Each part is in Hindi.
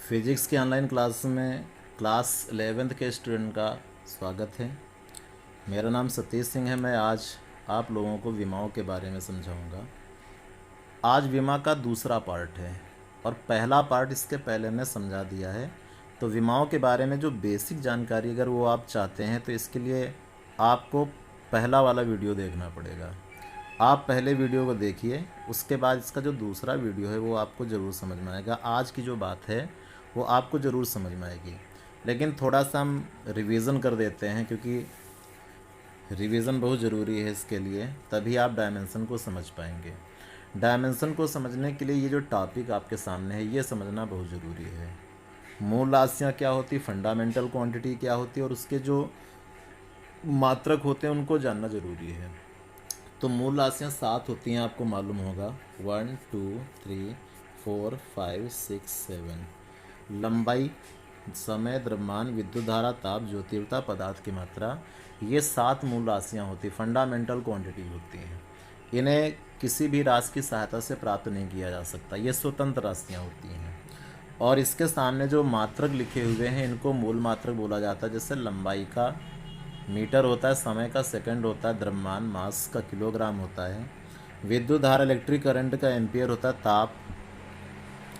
फिजिक्स की ऑनलाइन क्लास में क्लास 11th के स्टूडेंट का स्वागत है। मेरा नाम सतीश सिंह है। मैं आज आप लोगों को विमाओं के बारे में समझाऊंगा। आज विमा का दूसरा पार्ट है और पहला पार्ट इसके पहले मैं समझा दिया है। तो विमाओं के बारे में जो बेसिक जानकारी अगर वो आप चाहते हैं तो इसके लिए आपको पहला वाला वीडियो देखना पड़ेगा। आप पहले वीडियो को देखिए, उसके बाद इसका जो दूसरा वीडियो है वो आपको ज़रूर समझ में आएगा। आज की जो बात है वो आपको ज़रूर समझ में आएगी, लेकिन थोड़ा सा हम रिवीजन कर देते हैं क्योंकि रिवीजन बहुत ज़रूरी है इसके लिए, तभी आप डायमेंशन को समझ पाएंगे। डायमेंशन को समझने के लिए ये जो टॉपिक आपके सामने है ये समझना बहुत ज़रूरी है। मूल राशियाँ क्या होती, फंडामेंटल क्वांटिटी क्या होती है और उसके जो मात्रक होते हैं उनको जानना ज़रूरी है। तो मूल राशियाँ 7 होती हैं, आपको मालूम होगा। 1 2 3 4 5 6 7। लंबाई, समय, द्रव्यमान, विद्युत धारा, ताप, ज्योतिर्ता, पदार्थ की मात्रा, ये 7 मूल राशियाँ होती, फंडामेंटल क्वांटिटी होती हैं। इन्हें किसी भी राशि की सहायता से प्राप्त नहीं किया जा सकता, ये स्वतंत्र राशियाँ होती हैं। और इसके सामने जो मात्रक लिखे हुए हैं इनको मूल मात्रक बोला जाता है। जैसे लंबाई का मीटर होता है, समय का सेकंड होता है, द्रव्यमान मास का किलोग्राम होता है, विद्युत धारा इलेक्ट्रिक करंट का एम्पियर होता है, ताप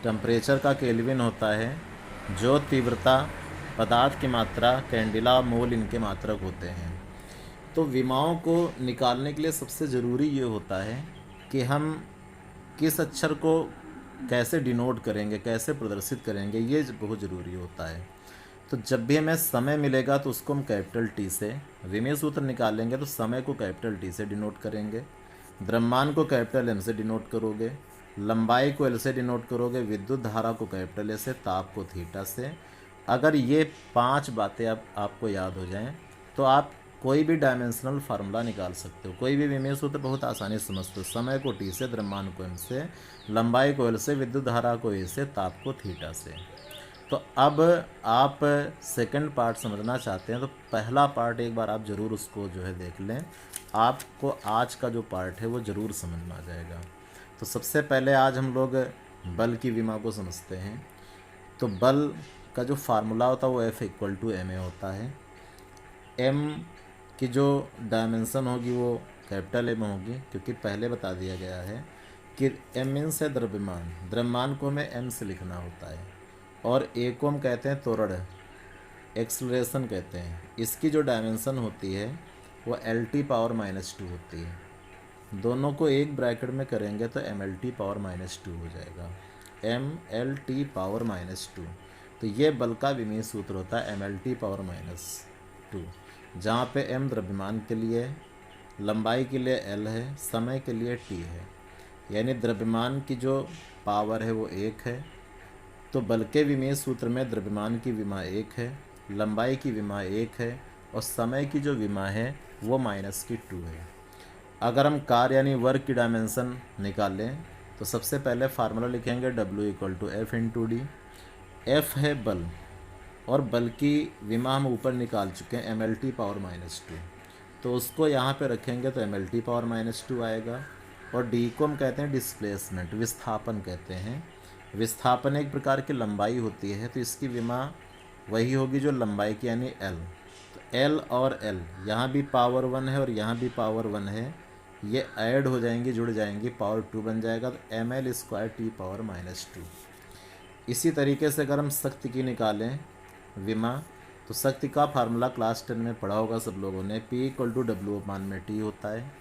टेम्परेचर का केल्विन होता है, जो तीव्रता, पदार्थ की मात्रा, कैंडिला, मोल इनके मात्रक होते हैं। तो विमाओं को निकालने के लिए सबसे ज़रूरी ये होता है कि हम किस अक्षर को कैसे डिनोट करेंगे, कैसे प्रदर्शित करेंगे, ये बहुत ज़रूरी होता है। तो जब भी हमें समय मिलेगा तो उसको हम कैपिटल टी से, विमेय सूत्र निकालेंगे तो समय को कैपिटल टी से डिनोट करेंगे, द्रव्यमान को कैपिटल एम से डिनोट करोगे, लंबाई को एल से डिनोट करोगे, विद्युत धारा को कैपिटल ए से, ताप को थीटा से। अगर ये 5 बातें आपको याद हो जाएं तो आप कोई भी डायमेंशनल फार्मूला निकाल सकते हो, कोई भी विमेय सूत्र बहुत आसानी से समझते हो। समय को टी से, द्रव्यमान को एम से, लंबाई को एल से, विद्युत धारा को ए से, ताप को थीटा से। तो अब आप सेकंड पार्ट समझना चाहते हैं तो पहला पार्ट एक बार आप ज़रूर उसको जो है देख लें, आपको आज का जो पार्ट है वो ज़रूर समझ में आ जाएगा। तो सबसे पहले आज हम लोग बल की विमा को समझते हैं। तो बल का जो फार्मूला होता है वो F=ma होता है। m की जो डायमेंशन होगी वो कैपिटल M होगी, क्योंकि पहले बता दिया गया है कि m मीन्स है द्रव्यमान, द्रव्यमान को हमें m से लिखना होता है। और a को हम कहते हैं त्वरण, एक्सलरेशन कहते हैं। इसकी जो डायमेंशन होती है वो L⁻⁻² होती है। दोनों को एक ब्रैकेट में करेंगे तो mL⁻² हो जाएगा, mL⁻²। तो ये बल का विमेय सूत्र होता है mL⁻², जहाँ पे m द्रव्यमान के लिए, लंबाई के लिए L है, समय के लिए T है। यानी द्रव्यमान की जो पावर है वो 1 है। तो बल के विमेय सूत्र में द्रव्यमान की विमा 1 है, लंबाई की विमा 1 है और समय की जो विमा है वो -2 है। अगर हम कार यानी वर्क की डायमेंशन निकालें तो सबसे पहले फार्मूला लिखेंगे W=F×d। F है बल और बल की विमा हम ऊपर निकाल चुके हैं mL⁻², तो उसको यहाँ पे रखेंगे तो mL⁻² आएगा। और d को हम कहते हैं डिस्प्लेसमेंट, विस्थापन कहते हैं। विस्थापन एक प्रकार की लंबाई होती है, तो इसकी विमा वही होगी जो लंबाई की यानी L। तो L और L यहाँ भी पावर 1 है और यहाँ भी पावर 1 है, ये ऐड हो जाएंगी, जुड़ जाएंगी, पावर 2 बन जाएगा, तो mL²T⁻²। इसी तरीके से अगर हम शक्ति की निकालें विमा, तो शक्ति का फार्मूला क्लास 10 में पढ़ा होगा सब लोगों ने, P=W/T होता है।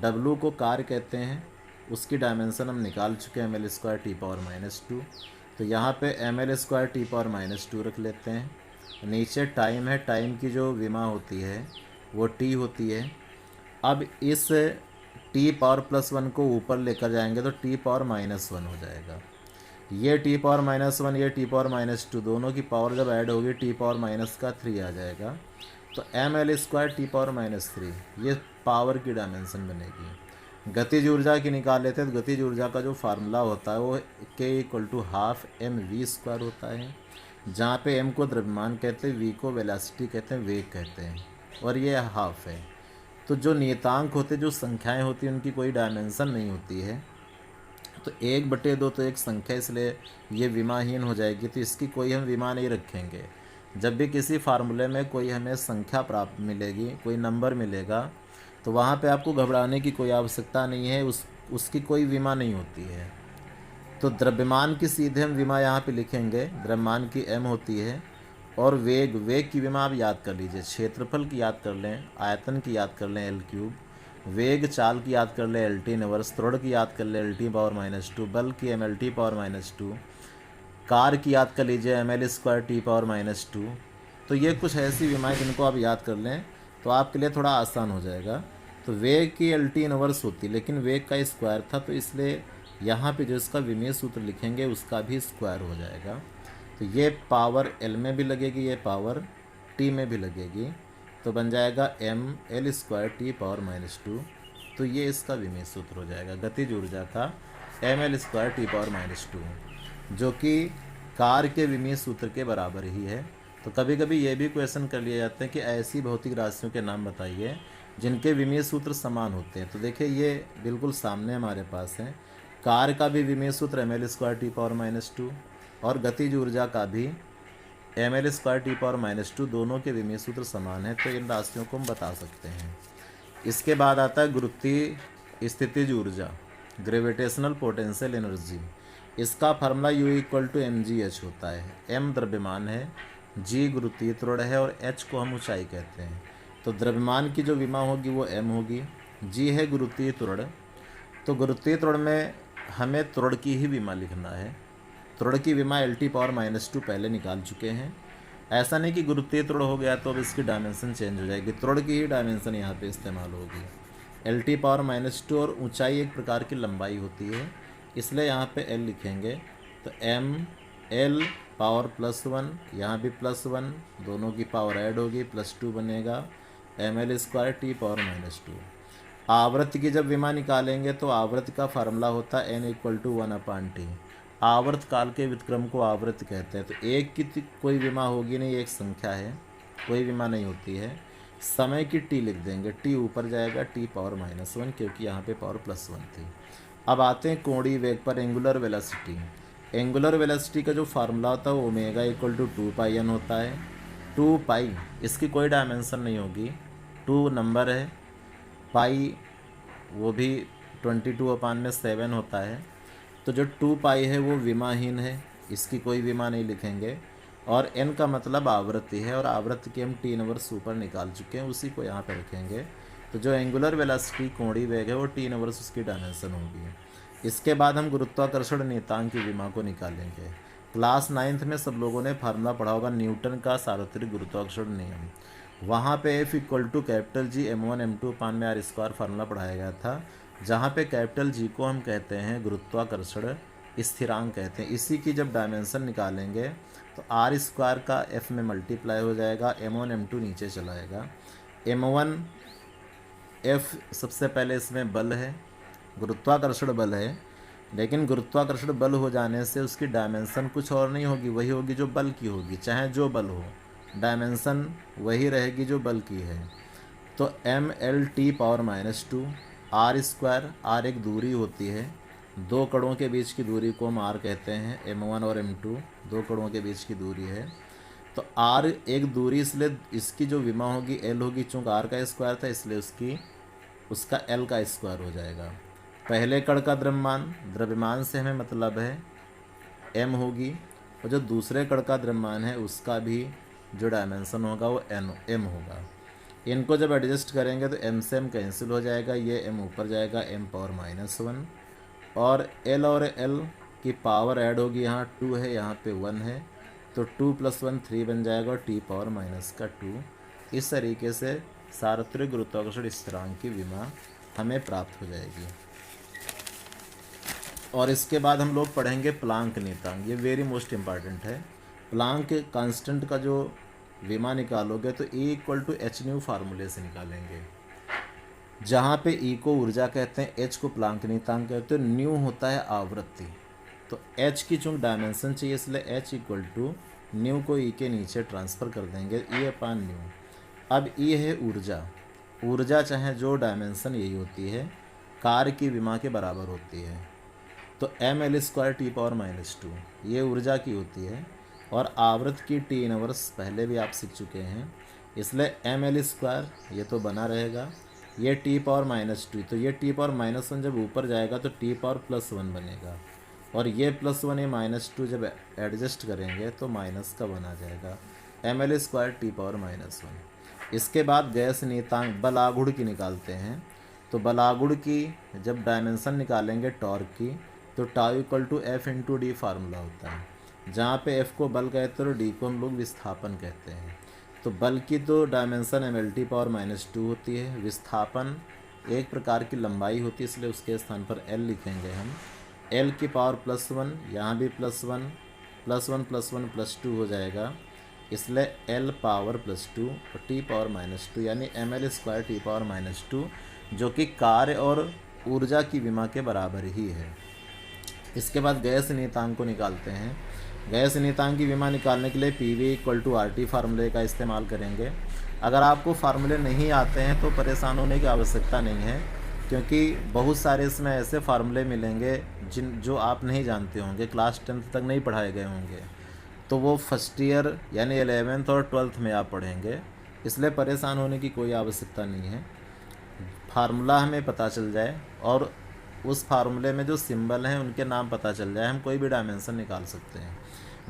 W को कार्य कहते हैं, उसकी डायमेंशन हम निकाल चुके हैं mL²T⁻²। तो यहाँ पे mL²T⁻² रख लेते हैं। नीचे टाइम है, टाइम की जो विमा होती है वो T होती है। अब इस T⁻+1 को ऊपर लेकर जाएंगे तो T⁻−1 हो जाएगा। ये T⁻−1, ये T⁻−2, दोनों की पावर जब ऐड होगी T⁻−3 आ जाएगा। तो mL²T⁻−3 ये पावर की डायमेंशन बनेगी। गतिज ऊर्जा की निकाल लेते हैं तो गतिज ऊर्जा का जो फार्मूला होता है वो K=12mv² होता है, जहाँ पे m को द्रव्यमान कहते हैं, v को वेलोसिटी कहते हैं, वेग कहते हैं, और ये हाफ है। तो जो नियतांक होते, जो संख्याएं होती हैं, उनकी कोई डायमेंशन नहीं होती है, तो 1/2 तो एक संख्या, इसलिए ये विमाहीन हो जाएगी, तो इसकी कोई हम विमा नहीं रखेंगे। जब भी किसी फार्मूले में कोई हमें संख्या प्राप्त मिलेगी, कोई नंबर मिलेगा, तो वहाँ पे आपको घबराने की कोई आवश्यकता नहीं है, उसकी कोई विमा नहीं होती है। तो द्रव्यमान की सीधे हम विमा यहाँ पे लिखेंगे, द्रव्यमान की m होती है, और वेग की विमा आप याद कर लीजिए, क्षेत्रफल की याद कर लें, आयतन की याद कर लें L3, वेग चाल की याद कर लें LT इनवर्स, त्वरण की याद कर लें LT⁻², बल की MLT⁻², कार की याद कर लीजिए ML² T⁻²। तो ये कुछ ऐसी विमाएँ जिनको आप याद कर लें तो आपके लिए थोड़ा आसान हो जाएगा। तो वेग की LT इनवर्स होती, लेकिन वेग का स्क्वायर था, तो इसलिए यहाँ पे जो इसका विमेय सूत्र लिखेंगे उसका भी स्क्वायर हो जाएगा। तो ये पावर L में भी लगेगी, ये पावर T में भी लगेगी, तो बन जाएगा mL²T⁻²। तो ये इसका विमेय सूत्र हो जाएगा, गतिज ऊर्जा का mL²T⁻², जो कि कार के विमीय सूत्र के बराबर ही है। तो कभी कभी ये भी क्वेश्चन कर लिए जाते हैं कि ऐसी भौतिक राशियों के नाम बताइए जिनके विमीय सूत्र समान होते हैं। तो देखिए ये बिल्कुल सामने हमारे पास है, कार का भी विमीय सूत्र mL²T⁻², और गतिज ऊर्जा का भी mL²T⁻², दोनों के विमीय सूत्र समान है, तो इन राशियों को हम बता सकते हैं। इसके बाद आता है गुरुत्वीय स्थितिज ऊर्जा, ग्रेविटेशनल पोटेंशियल एनर्जी। इसका फार्मूला U = mgh होता है। m द्रव्यमान है, g गुरुत्वीय त्वरण है, और h को हम ऊंचाई कहते हैं। तो द्रव्यमान की जो विमा होगी वो m होगी, g है गुरुत्वीय त्वरण। तो गुरुत्वीय त्वरण में हमें त्वरण की ही विमा लिखना है। त्वरण की विमा LT⁻² पहले निकाल चुके हैं। ऐसा नहीं कि गुरुत्वीय त्वरण हो गया तो अब इसकी डायमेंशन चेंज हो जाएगी, त्वरण की ही डायमेंशन यहाँ पे इस्तेमाल होगी। LT⁻², और ऊंचाई एक प्रकार की लंबाई होती है, इसलिए यहाँ पे L लिखेंगे। तो mL पावर +1, यहाँ भी +1, दोनों की पावर ऐड होगी, +2 बनेगा mL²T⁻²। आवृत्ति की जब विमा निकालेंगे तो आवृत्ति का फार्मूला होता है n = 1/T। आवर्त काल के व्युत्क्रम को आवृत्ति कहते हैं। तो एक की कोई विमा होगी नहीं, एक संख्या है, कोई विमा नहीं होती है। समय की t लिख देंगे, t ऊपर जाएगा T⁻⁻1, क्योंकि यहाँ पे पावर +1 थी। अब आते हैं कोणीय वेग पर, एंगुलर वेलोसिटी। एंगुलर वेलोसिटी का जो फार्मूला होता है वो ω = 2πn होता है। 2π, इसकी कोई डायमेंशन नहीं होगी, 2 नंबर है, पाई वो भी 22/7 होता है। तो जो 2π है वो विमाहीन है, इसकी कोई विमा नहीं लिखेंगे। और n का मतलब आवृत्ति है, और आवृत्ति की हम T इनवर्स ऊपर निकाल चुके हैं, उसी को यहाँ पे रखेंगे। तो जो एंगुलर वेलोसिटी कोणीय वेग है वो T इनवर्स उसकी डायमेंशन होगी। इसके बाद हम गुरुत्वाकर्षण नियतांक की विमा को निकालेंगे। क्लास 9th में सब लोगों ने फार्मूला पढ़ा होगा, न्यूटन का सार्वत्रिक गुरुत्वाकर्षण नियम। वहाँ पे F = G m1m2/r² फार्मूला पढ़ाया गया था, जहाँ पे G को हम कहते हैं गुरुत्वाकर्षण स्थिरांक कहते हैं। इसी की जब डायमेंशन निकालेंगे तो r² का F में मल्टीप्लाई हो जाएगा, m1 m2 नीचे चला आएगा। m1 F सबसे पहले इसमें बल है, गुरुत्वाकर्षण बल है, लेकिन गुरुत्वाकर्षण बल हो जाने से उसकी डायमेंशन कुछ और नहीं होगी, वही होगी जो बल की होगी, चाहे जो बल हो, डायमेंशन वही रहेगी जो बल की है। तो mLT⁻², r², r एक दूरी होती है, दो कणों के बीच की दूरी को हम r कहते हैं, m1 और m2 दो कणों के बीच की दूरी है। तो r एक दूरी, इसलिए इसकी जो विमा होगी L होगी, चूँकि r का स्क्वायर था इसलिए उसका L का स्क्वायर हो जाएगा। पहले कण का द्रव्यमान से हमें मतलब है m होगी, और जो दूसरे कण का द्रव्यमान है उसका भी जो डायमेंशन होगा वो m होगा। इनको जब एडजस्ट करेंगे तो m से m कैंसिल हो जाएगा, ये m ऊपर जाएगा m⁻⁻1, और L और L की पावर ऐड होगी, यहाँ 2 है यहाँ पे 1 है, तो 2 + 1 3 बन जाएगा, और T⁻²। इस तरीके से सार्वत्रिक गुरुत्वाकर्षण स्थिरांक की विमा हमें प्राप्त हो जाएगी। और इसके बाद हम लोग पढ़ेंगे प्लांक नियतांक, ये वेरी मोस्ट इम्पॉर्टेंट है। प्लांक कांस्टेंट का जो विमा निकालोगे तो E = hν फार्मूले से निकालेंगे, जहाँ पे E को ऊर्जा कहते हैं, h को प्लांक नियतांक कहते हैं, न्यू होता है आवृत्ति। तो h की चूँकि डायमेंशन चाहिए इसलिए h = न्यू को E के नीचे ट्रांसफ़र कर देंगे, E/न्यू। अब E है ऊर्जा चाहे जो डायमेंशन यही होती है, कार्य की विमा के बराबर होती है। तो ml²T⁻⁻2 ये ऊर्जा की होती है और आवृत्त की T इनवर्स पहले भी आप सीख चुके हैं, इसलिए ml² ये तो बना रहेगा, ये T⁻⁻2 तो ये T⁻⁻1 जब ऊपर जाएगा तो T⁻+1 बनेगा और ये +1 ये -2 जब एडजस्ट करेंगे तो माइनस का बना जाएगा ml²T⁻⁻1। इसके बाद गैस नियतांक बल आघूर्ण की निकालते हैं। तो बल आघूर्ण की जब डायमेंशन निकालेंगे टॉर्क की तो τ=F×d फार्मूला होता है, जहाँ पे F को बल कहते हैं और d को हम लोग विस्थापन कहते हैं। तो बल की तो डायमेंशन ml⁻⁻2 होती है, विस्थापन एक प्रकार की लंबाई होती है, इसलिए उसके स्थान पर L लिखेंगे हम। L की पावर +1, यहाँ भी +1 +1 +1 +2 हो जाएगा, इसलिए L पावर +2 और T⁻⁻2 यानी ml²T⁻⁻2 जो कि कार्य और ऊर्जा की विमा के बराबर ही है। इसके बाद गैस नियतांक को निकालते हैं। गैस नियतांक की विमा निकालने के लिए PV=RT फार्मूले का इस्तेमाल करेंगे। अगर आपको फार्मूले नहीं आते हैं तो परेशान होने की आवश्यकता नहीं है, क्योंकि बहुत सारे इसमें ऐसे फार्मूले मिलेंगे जो आप नहीं जानते होंगे, क्लास 10th तक नहीं पढ़ाए गए होंगे, तो वो फर्स्ट ईयर यानी 11th और 12th में आप पढ़ेंगे, इसलिए परेशान होने की कोई आवश्यकता नहीं है। फार्मूला हमें पता चल जाए और उस फार्मूले में जो सिंबल हैं उनके नाम पता चल जाए, हम कोई भी डायमेंशन निकाल सकते हैं।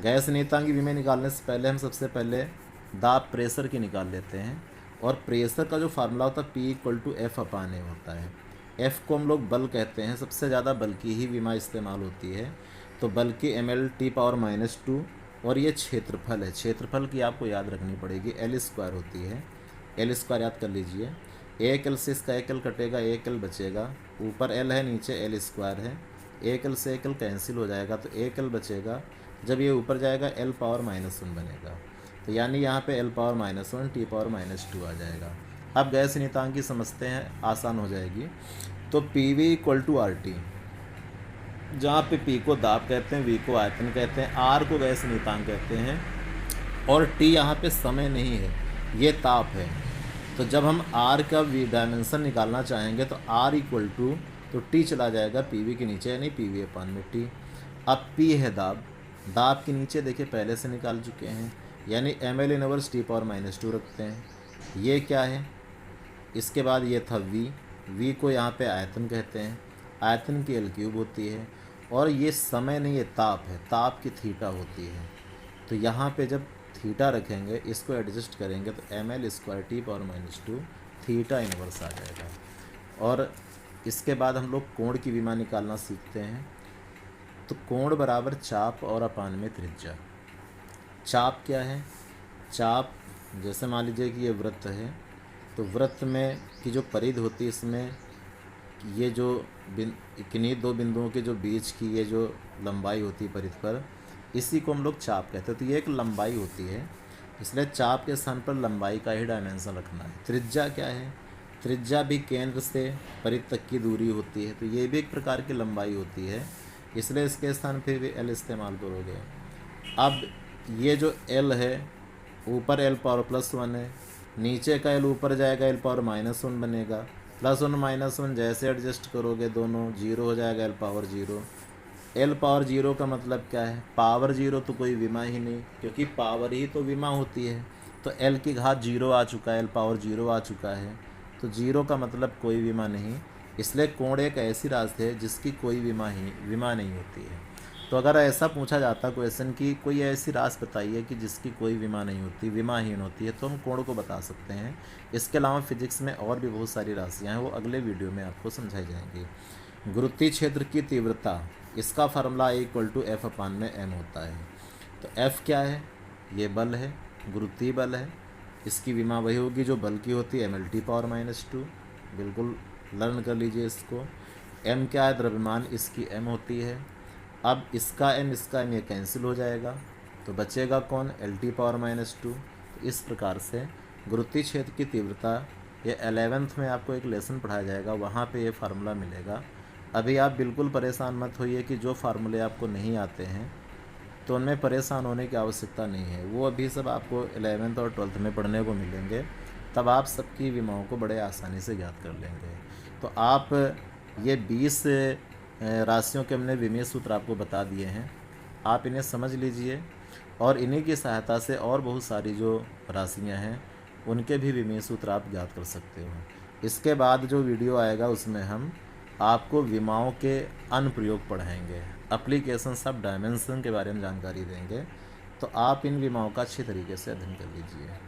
गैस नियतांक की विमा निकालने से पहले हम सबसे पहले दाब प्रेशर की निकाल लेते हैं, और प्रेशर का जो फार्मूला होता है P=F/A होता है। F को हम लोग बल कहते हैं, सबसे ज़्यादा बल की ही विमा इस्तेमाल होती है, तो बल की ml⁻⁻2 और ये क्षेत्रफल है, क्षेत्रफल की आपको याद रखनी पड़ेगी, L² होती है, L² याद कर लीजिए। एक L से इसका एक L कटेगा, एक L बचेगा, ऊपर L है नीचे L² है, एक L से एक L कैंसिल हो जाएगा तो एक L बचेगा, जब ये ऊपर जाएगा L⁻⁻1 बनेगा, तो यानी यहाँ पे L⁻⁻1 T⁻⁻2 आ जाएगा। अब गैस नियतांक की समझते हैं, आसान हो जाएगी। तो PV=RT, जहाँ पे P को दाब कहते हैं, V को आयतन कहते हैं, R को गैस नियतांक कहते हैं, और T यहाँ पे समय नहीं है, ये ताप है। तो जब हम R का डायमेंशन निकालना चाहेंगे तो R तो T चला जाएगा PV के नीचे, यानी PV/T। अब P है दाब, दाब के नीचे देखिए पहले से निकाल चुके हैं, यानी ml⁻T⁻⁻2 रखते हैं। ये क्या है, इसके बाद ये था V को यहाँ पे आयतन कहते हैं, आयतन की L³ होती है, और ये समय नहीं, ये ताप है, ताप की थीटा होती है। तो यहाँ पे जब थीटा रखेंगे, इसको एडजस्ट करेंगे तो ml²T⁻⁻2 थीटा इनवर्स आ जाएगा। और इसके बाद हम लोग कोण की विमा निकालना सीखते हैं। तो कोण बराबर चाप और अपान में त्रिज्या। चाप क्या है, चाप जैसे मान लीजिए कि ये वृत्त है, तो वृत्त में की जो परिधि होती है, इसमें ये जो किन्हीं दो बिंदुओं के जो बीच की ये जो लंबाई होती है परिधि पर, इसी को हम लोग चाप कहते हैं। तो ये एक लंबाई होती है, इसलिए चाप के स्थान पर लंबाई का ही डायमेंशन रखना है। त्रिज्या क्या है, त्रिज्या भी केंद्र से परिधि तक की दूरी होती है, तो ये भी एक प्रकार की लंबाई होती है, इसलिए इसके स्थान पर भी L इस्तेमाल करोगे। अब ये जो L है, ऊपर L⁻+1 है, नीचे का L ऊपर जाएगा L⁻−1 बनेगा, +1 - 1 जैसे एडजस्ट करोगे दोनों 0 हो जाएगा, L⁻0। L⁻0 का मतलब क्या है, पावर 0 तो कोई विमा ही नहीं, क्योंकि पावर ही तो विमा होती है। तो L की घात 0 आ चुका है, L⁻0 आ चुका है, तो 0 का मतलब कोई विमा नहीं। इसलिए कोण एक ऐसी राशि है जिसकी कोई विमा नहीं होती है। तो अगर ऐसा पूछा जाता क्वेश्चन कि कोई ऐसी राशि बताइए कि जिसकी कोई विमा नहीं होती, विमाहीन होती है, तो हम कोण को बता सकते हैं। इसके अलावा फिजिक्स में और भी बहुत सारी राशियाँ हैं, वो अगले वीडियो में आपको समझाई जाएंगी। गुरुत्वीय क्षेत्र की तीव्रता, इसका फार्मूला F/m होता है। तो F क्या है, ये बल है, गुरुत्वीय बल है, इसकी विमा वही होगी जो बल की होती है, ml⁻⁻2। बिल्कुल लर्न कर लीजिए इसको। m क्या है, द्रव्यमान, इसकी m होती है। अब इसका m ये कैंसिल हो जाएगा, तो बचेगा कौन, L⁻⁻2। तो इस प्रकार से गुरुत्वीय क्षेत्र की तीव्रता, ये 11th में आपको एक लेसन पढ़ाया जाएगा, वहाँ पे ये फार्मूला मिलेगा। अभी आप बिल्कुल परेशान मत होइए कि जो फार्मूले आपको नहीं आते हैं तो उनमें परेशान होने की आवश्यकता नहीं है, वो अभी सब आपको 11th और 12th में पढ़ने को मिलेंगे, तब आप सबकी विमाओं को बड़े आसानी से ज्ञात कर लेंगे। तो आप ये 20 राशियों के हमने विमेय सूत्र आपको बता दिए हैं, आप इन्हें समझ लीजिए और इन्हीं की सहायता से और बहुत सारी जो राशियां हैं उनके भी विमेय सूत्र आप ज्ञात कर सकते हो। इसके बाद जो वीडियो आएगा उसमें हम आपको विमाओं के अनुप्रयोग पढ़ाएंगे, एप्लीकेशन ऑफ डायमेंशन के बारे में जानकारी देंगे, तो आप इन विमाओं का अच्छी तरीके से अध्ययन कर लीजिए।